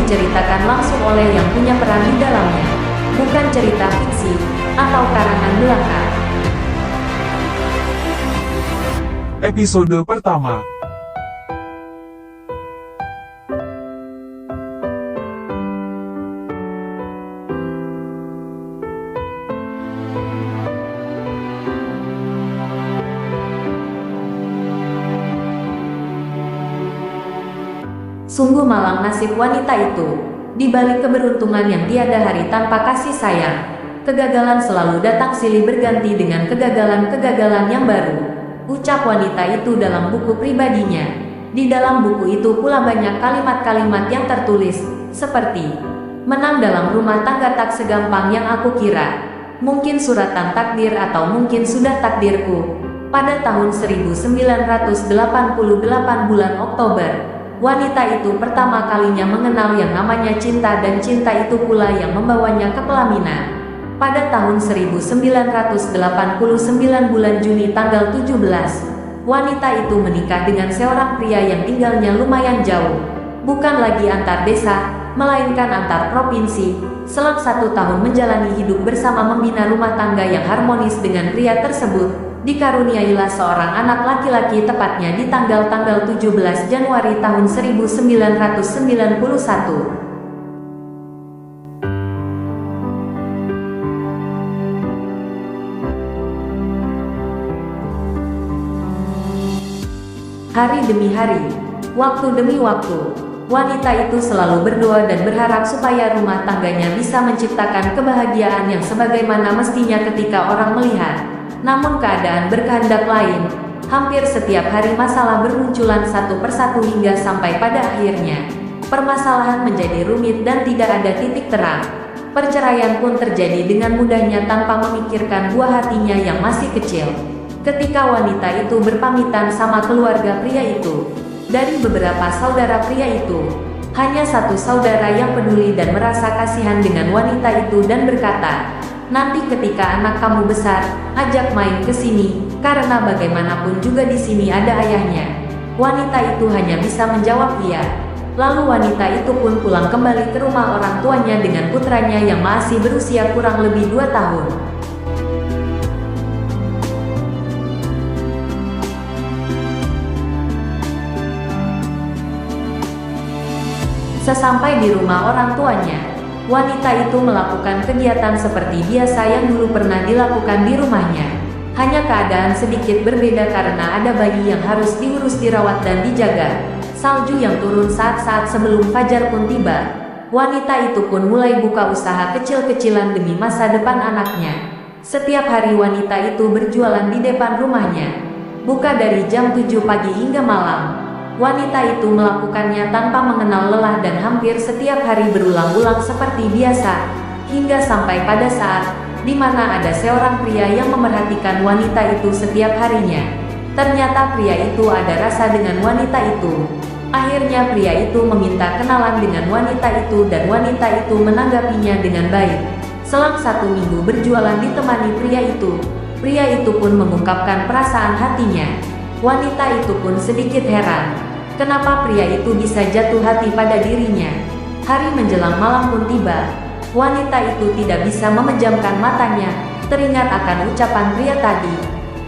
diceritakan langsung oleh yang punya peran di dalamnya, bukan cerita fiksi atau karangan belaka. Episode pertama. Sungguh malang nasib wanita itu. Di balik keberuntungan yang tiada hari tanpa kasih sayang, kegagalan selalu datang silih berganti dengan kegagalan-kegagalan yang baru. Ucap wanita itu dalam buku pribadinya. Di dalam buku itu pula banyak kalimat-kalimat yang tertulis, seperti menang dalam rumah tangga tak segampang yang aku kira. Mungkin suratan takdir atau mungkin sudah takdirku. Pada tahun 1988 bulan Oktober, wanita itu pertama kalinya mengenal yang namanya cinta, dan cinta itu pula yang membawanya ke pelaminan. Pada tahun 1989 bulan Juni tanggal 17, wanita itu menikah dengan seorang pria yang tinggalnya lumayan jauh. Bukan lagi antar desa, melainkan antar provinsi. Selang 1 tahun menjalani hidup bersama membina rumah tangga yang harmonis dengan pria tersebut, dikaruniailah seorang anak laki-laki tepatnya di tanggal 17 Januari tahun 1991. Hari demi hari, waktu demi waktu, wanita itu selalu berdoa dan berharap supaya rumah tangganya bisa menciptakan kebahagiaan yang sebagaimana mestinya ketika orang melihat. Namun keadaan berkehendak lain. Hampir setiap hari masalah bermunculan satu persatu hingga sampai pada akhirnya permasalahan menjadi rumit dan tidak ada titik terang. Perceraian pun terjadi dengan mudahnya tanpa memikirkan buah hatinya yang masih kecil. Ketika wanita itu berpamitan sama keluarga pria itu, dari beberapa saudara pria itu, hanya satu saudara yang peduli dan merasa kasihan dengan wanita itu dan berkata, "Nanti ketika anak kamu besar, ajak main ke sini, karena bagaimanapun juga di sini ada ayahnya." Wanita itu hanya bisa menjawab iya. Lalu wanita itu pun pulang kembali ke rumah orang tuanya dengan putranya yang masih berusia kurang lebih 2 tahun. Sesampai di rumah orang tuanya, wanita itu melakukan kegiatan seperti biasa yang dulu pernah dilakukan di rumahnya. Hanya keadaan sedikit berbeda karena ada bayi yang harus diurus, dirawat dan dijaga. Salju yang turun saat-saat sebelum fajar pun tiba. Wanita itu pun mulai buka usaha kecil-kecilan demi masa depan anaknya. Setiap hari wanita itu berjualan di depan rumahnya. Buka dari jam 7 pagi hingga malam. Wanita itu melakukannya tanpa mengenal lelah dan hampir setiap hari berulang-ulang seperti biasa, hingga sampai pada saat di mana ada seorang pria yang memerhatikan wanita itu setiap harinya. Ternyata pria itu ada rasa dengan wanita itu. Akhirnya pria itu meminta kenalan dengan wanita itu dan wanita itu menanggapinya dengan baik. Selang 1 minggu berjualan ditemani pria itu pun mengungkapkan perasaan hatinya. Wanita itu pun sedikit heran, kenapa pria itu bisa jatuh hati pada dirinya. Hari menjelang malam pun tiba. Wanita itu tidak bisa memejamkan matanya, teringat akan ucapan pria tadi.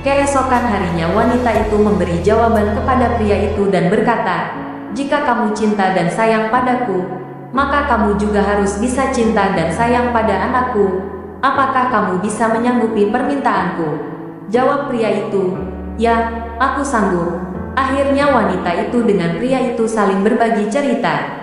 Keesokan harinya wanita itu memberi jawaban kepada pria itu dan berkata, "Jika kamu cinta dan sayang padaku, maka kamu juga harus bisa cinta dan sayang pada anakku. Apakah kamu bisa menyanggupi permintaanku?" Jawab pria itu, "Ya, aku sanggup." Akhirnya wanita itu dengan pria itu saling berbagi cerita.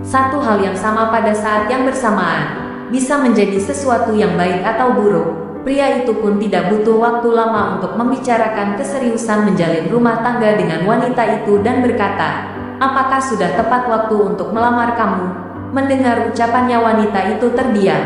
Satu hal yang sama pada saat yang bersamaan bisa menjadi sesuatu yang baik atau buruk. Pria itu pun tidak butuh waktu lama untuk membicarakan keseriusan menjalin rumah tangga dengan wanita itu dan berkata, "Apakah sudah tepat waktu untuk melamar kamu?" Mendengar ucapannya wanita itu terdiam.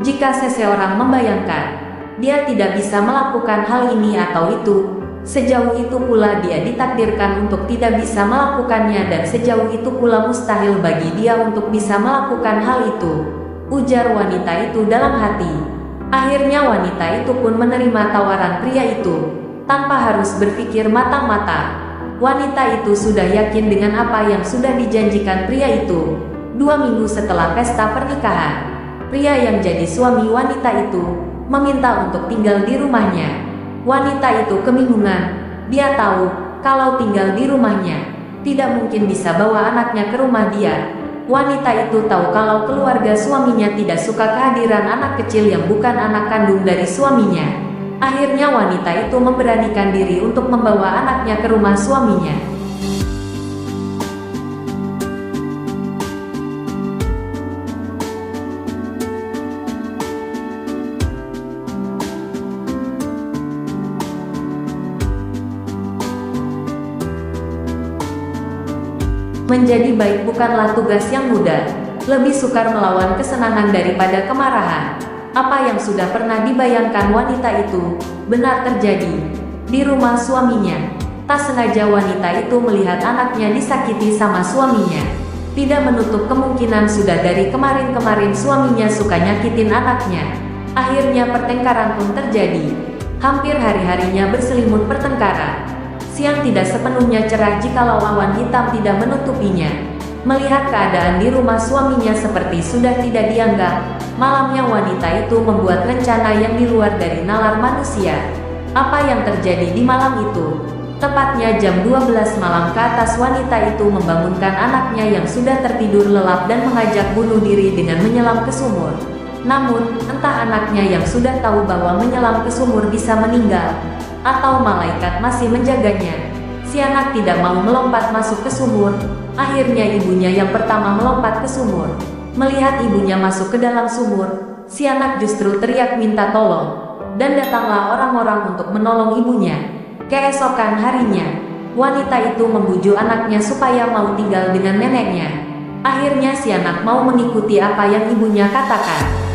Jika seseorang membayangkan dia tidak bisa melakukan hal ini atau itu, Sejauh itu pula dia ditakdirkan untuk tidak bisa melakukannya dan sejauh itu pula mustahil bagi dia untuk bisa melakukan hal itu, ujar wanita itu dalam hati. Akhirnya wanita itu pun menerima tawaran pria itu, tanpa harus berpikir matang-matang. Wanita itu sudah yakin dengan apa yang sudah dijanjikan pria itu. 2 minggu setelah pesta pernikahan, pria yang jadi suami wanita itu meminta untuk tinggal di rumahnya. Wanita itu kebingungan. Dia tahu kalau tinggal di rumahnya tidak mungkin bisa bawa anaknya ke rumah dia. Wanita itu tahu kalau keluarga suaminya tidak suka kehadiran anak kecil yang bukan anak kandung dari suaminya. Akhirnya wanita itu memberanikan diri untuk membawa anaknya ke rumah suaminya. Menjadi baik bukanlah tugas yang mudah. Lebih sukar melawan kesenangan daripada kemarahan. Apa yang sudah pernah dibayangkan wanita itu benar terjadi di rumah suaminya. Tak sengaja wanita itu melihat anaknya disakiti sama suaminya. Tidak menutup kemungkinan sudah dari kemarin-kemarin suaminya suka nyakitin anaknya. Akhirnya pertengkaran pun terjadi. Hampir hari-harinya berselimut pertengkaran. Siang tidak sepenuhnya cerah jikalau awan hitam tidak menutupinya. Melihat keadaan di rumah suaminya seperti sudah tidak dianggap, malamnya wanita itu membuat rencana yang di luar dari nalar manusia. Apa yang terjadi di malam itu? Tepatnya jam 12 malam ke atas, wanita itu membangunkan anaknya yang sudah tertidur lelap dan mengajak bunuh diri dengan menyelam ke sumur. Namun, entah anaknya yang sudah tahu bahwa menyelam ke sumur bisa meninggal, atau malaikat masih menjaganya. Si anak tidak mau melompat masuk ke sumur. Akhirnya ibunya yang pertama melompat ke sumur. Melihat ibunya masuk ke dalam sumur, si anak justru teriak minta tolong. Dan datanglah orang-orang untuk menolong ibunya. Keesokan harinya, wanita itu membujuk anaknya supaya mau tinggal dengan neneknya. Akhirnya si anak mau mengikuti apa yang ibunya katakan.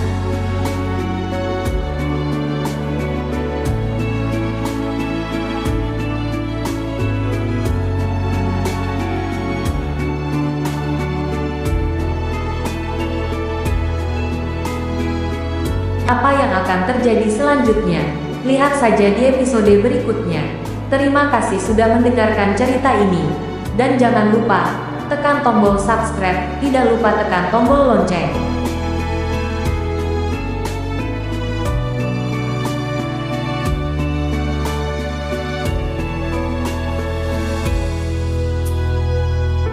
Apa yang akan terjadi selanjutnya? Lihat saja di episode berikutnya. Terima kasih sudah mendengarkan cerita ini. Dan jangan lupa tekan tombol subscribe, tidak lupa tekan tombol lonceng.